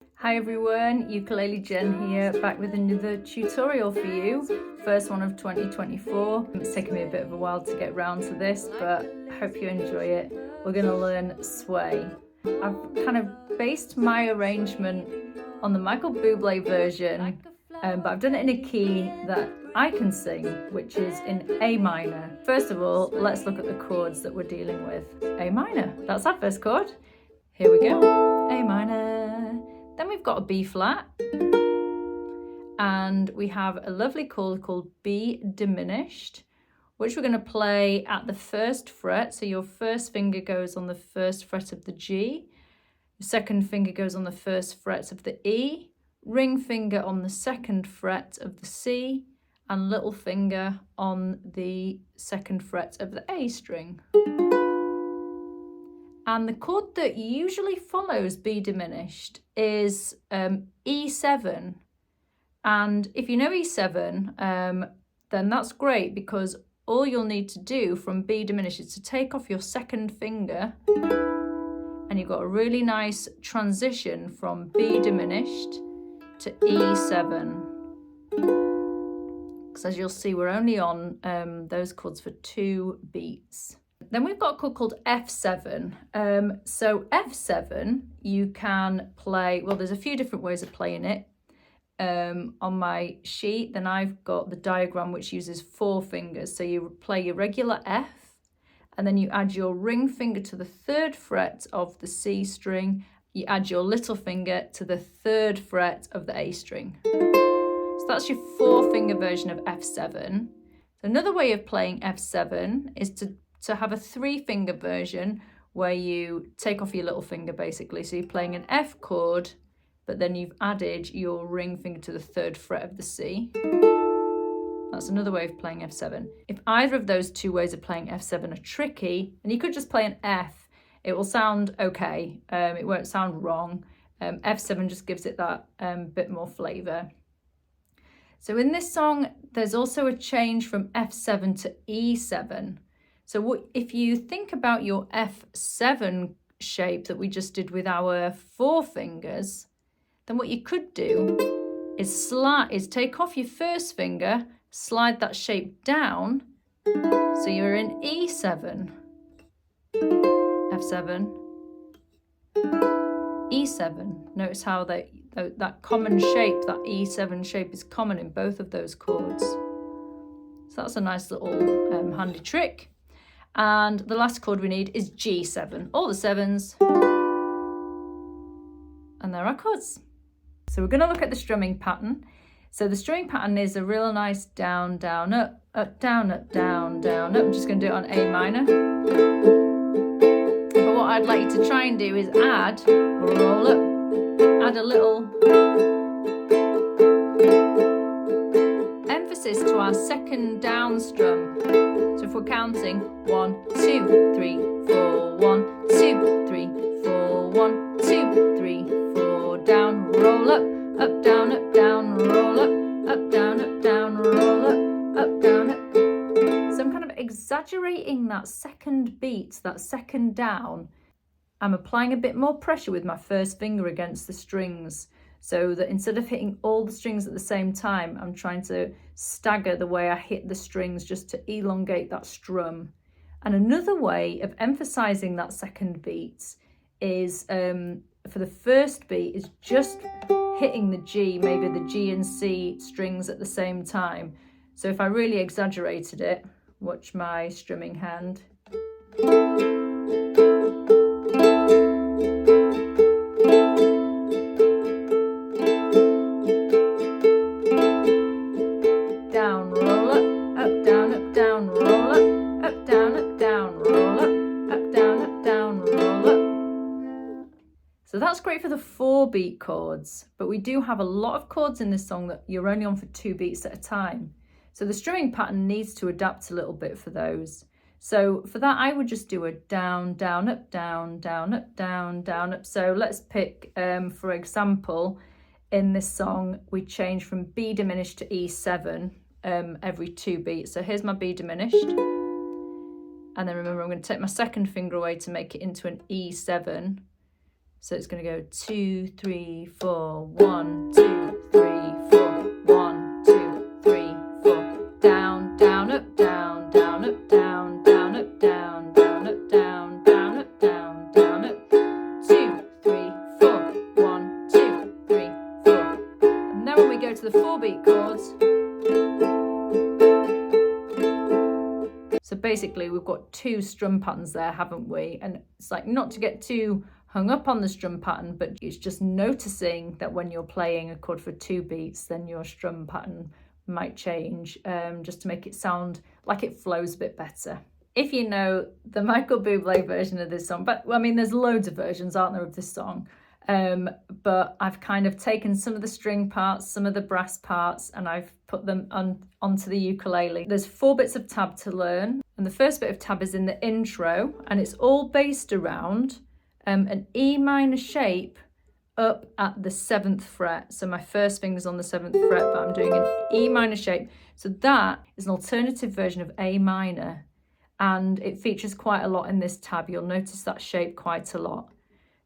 Hi everyone, ukulelejen here, back with another tutorial for you. First one of 2024. It's taken me a bit of a while to get around to this, but I hope you enjoy it. We're going to learn sway. I've kind of based my arrangement on the Micheal Buble version, but I've done it in a key that I can sing, which is in A minor. First of all, let's look at the chords that we're dealing with. A minor, that's our first chord. Here we go, A minor. Then we've got a B flat, and we have a lovely chord called B diminished, which we're going to play at the first fret. So your first finger goes on the first fret of the G, your second finger goes on the first fret of the E, ring finger on the second fret of the C, and little finger on the second fret of the A string. And the chord that usually follows B diminished is E7. And if you know E7, then that's great, because all you'll need to do from B diminished is to take off your second finger, and you've got a really nice transition from B diminished to E7. Because as you'll see, we're only on those chords for 2 beats. Then we've got a chord called F7. So F7, you can play, well, there's a few different ways of playing it. On my sheet, then I've got the diagram which uses 4 fingers. So you play your regular F, and then you add your ring finger to the 3rd fret of the C string. You add your little finger to the 3rd fret of the A string. So that's your 4-finger version of F7. So another way of playing F7 is to have a 3-finger version where you take off your little finger, basically. So you're playing an F chord, but then you've added your ring finger to the 3rd fret of the C. That's another way of playing F7. If either of those 2 ways of playing F7 are tricky, and you could just play an F, it will sound okay. It won't sound wrong. F7 just gives it that bit more flavour. So in this song, there's also a change from F7 to E7. So if you think about your F7 shape that we just did with our 4 fingers, then what you could do is take off your first finger, slide that shape down, so you're in E7, F7, E7. Notice how that common shape, that E7 shape, is common in both of those chords. So that's a nice little handy trick. And the last chord we need is G7, all the 7s, and there are chords. So we're going to look at the strumming pattern. So the strumming pattern is a real nice down, down, up, up, down, up, down, down, up. I'm just going to do it on A minor. But what I'd like you to try and do is add, roll up, add a little emphasis to our second down strum. So if we're counting 1, 2, 3, 4, 1, 2, 3, 4, 1, 2, 3, 4, down, roll up, down, roll up, down, roll up, down, up. So I'm kind of exaggerating that second beat, that second down. I'm applying a bit more pressure with my first finger against the strings, so that instead of hitting all the strings at the same time, I'm trying to stagger the way I hit the strings just to elongate that strum. And another way of emphasizing that second beat is, for the first beat, is just hitting the G, maybe the G and C strings at the same time. So if I really exaggerated it, watch my strumming hand. Down, roll up, down, roll up, down, roll up, down, roll up. So that's great for the 4-beat chords, but we do have a lot of chords in this song that you're only on for 2 beats at a time. So the strumming pattern needs to adapt a little bit for those. So for that, I would just do a down, down, up, down, down, up, down, down, up. So let's pick, for example, in this song, we change from B diminished to E7 every 2 beats. So here's my B diminished. And then remember, I'm going to take my second finger away to make it into an E7. So it's going to go 2, 3, 4, 1, 2, 3, 4, 1, 2, 3, 4. Down, down, up, down, down, up, down, down, up, down, down, up, down, down, up, down, down, up. 2, 3, 4, 1, 2, 3, 4. And then when we go to the 4-beat chords, so basically we've got 2 strum patterns there, haven't we? And it's like not to get too hung up on the strum pattern, but it's just noticing that when you're playing a chord for 2 beats, then your strum pattern might change, just to make it sound like it flows a bit better. If you know the Micheal Buble version of this song, but well, I mean, there's loads of versions, aren't there, of this song? But I've kind of taken some of the string parts, some of the brass parts, and I've put them onto the ukulele. There's 4 bits of tab to learn, and the first bit of tab is in the intro, and it's all based around an E minor shape up at the 7th fret. So my first finger's on the 7th fret, but I'm doing an E minor shape. So that is an alternative version of A minor, and it features quite a lot in this tab. You'll notice that shape quite a lot.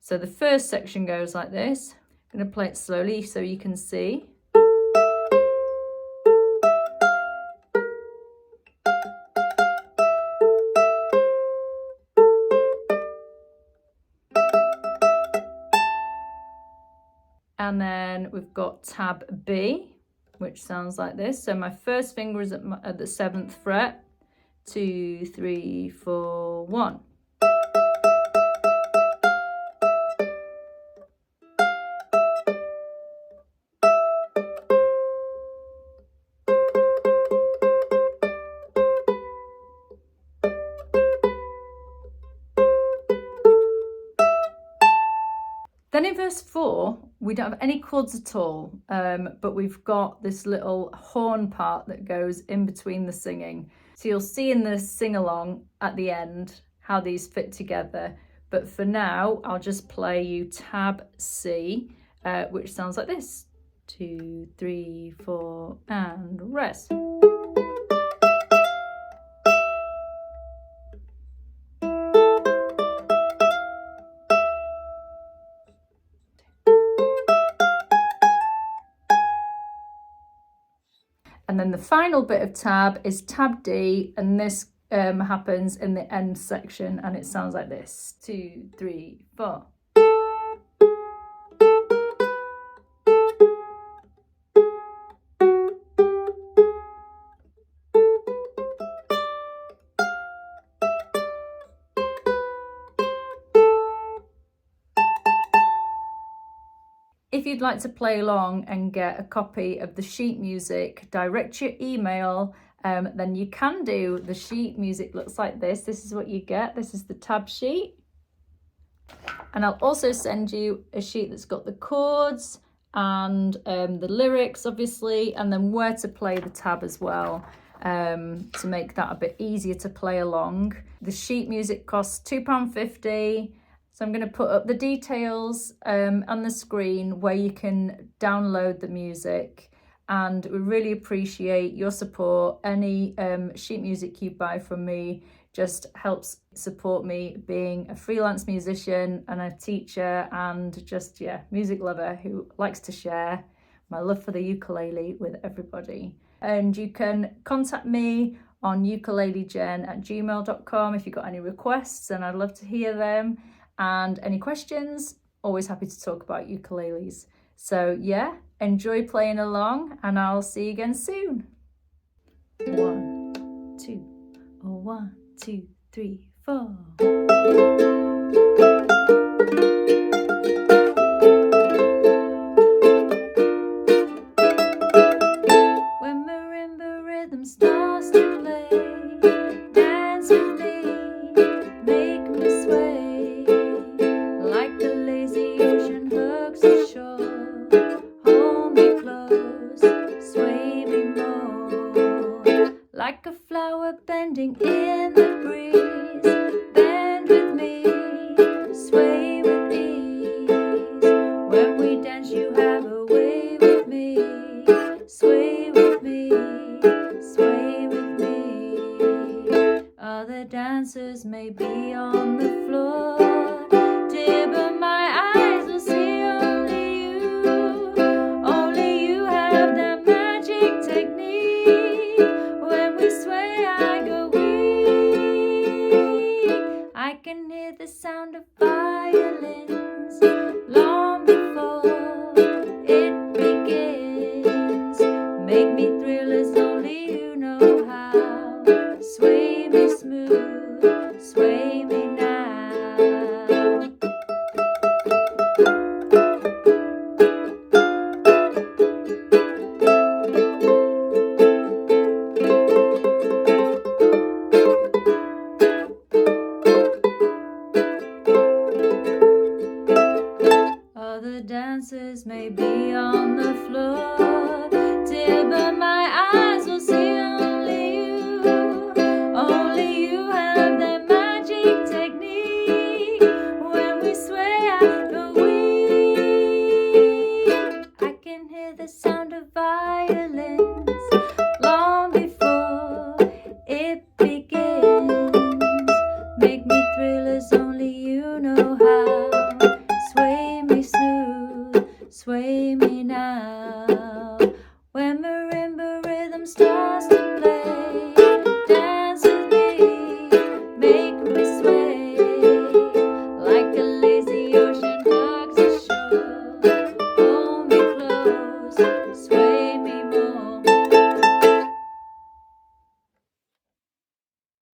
So the first section goes like this. I'm going to play it slowly so you can see. And then we've got tab B, which sounds like this. So my first finger is at the 7th fret. 2, 3, 4, 1. Then in verse 4, we don't have any chords at all, but we've got this little horn part that goes in between the singing. So you'll see in the sing-along at the end how these fit together. But for now, I'll just play you tab C, which sounds like this. 2, 3, 4, and rest. And then the final bit of tab is tab D, and this happens in the end section, and it sounds like this. 2, 3, 4. If you'd like to play along and get a copy of the sheet music, direct your email, then you can do. The sheet music looks like this. This is what you get. This is the tab sheet. And I'll also send you a sheet that's got the chords and the lyrics, obviously, and then where to play the tab as well, to make that a bit easier to play along. The sheet music costs £2.50. So I'm going to put up the details on the screen where you can download the music, and we really appreciate your support. Any sheet music you buy from me just helps support me being a freelance musician and a teacher, and just, yeah, music lover who likes to share my love for the ukulele with everybody. And you can contact me on ukulelejen@gmail.com if you've got any requests, and I'd love to hear them. And any questions, always happy to talk about ukuleles. So yeah, enjoy playing along, and I'll see you again soon. 1, 2, 1, 2, 3, 4. When marimba rhythm starts to play, dance with me, make me sway. Like the lazy ocean hugs the shore, hold me close, sway me more. Like a flower bending in the breeze, bend with me, sway with ease. When we dance you have a way with me, sway with me, sway with me. Other dancers may be on the floor, dear, but my eyes dancers may be on the floor, dear, but my eyes will see only you. Only you have that magic technique. When we sway at the wind, I can hear the sound of violins long before it begins. Make me thrill as only you know how. Sway me smooth, sway me now. When marimba rhythm starts to